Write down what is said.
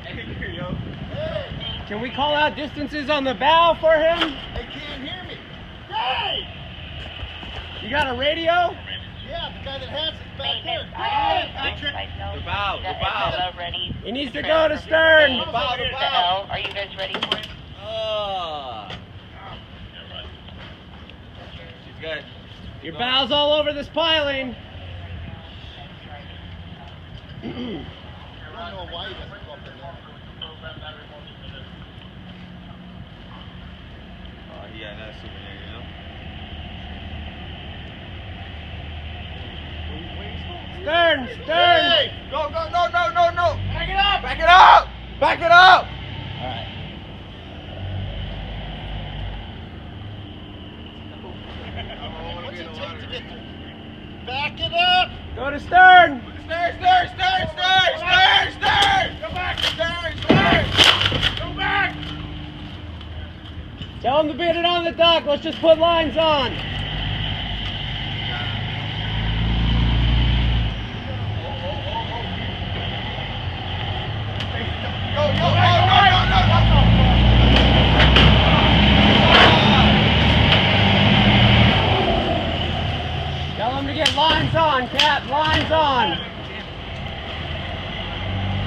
Anchor, yo. Can we call out distances on the bow for him? They can't hear me. Hey! You got a radio? Yeah, the guy that has it back there. The bow. He needs to go to stern. The bow. Are you guys ready for it? She's good. Your bow's all over this piling. I don't know why he doesn't go up there. Oh, he got another souvenir, you know? Stern. Hey! Go, no! Back it up! Back it up! Back it up! All right. What's it take to get there? Back it up! Go to stern. Stern! Go back! Stern! Go back! Tell him to beat it on the dock. Let's just put lines on.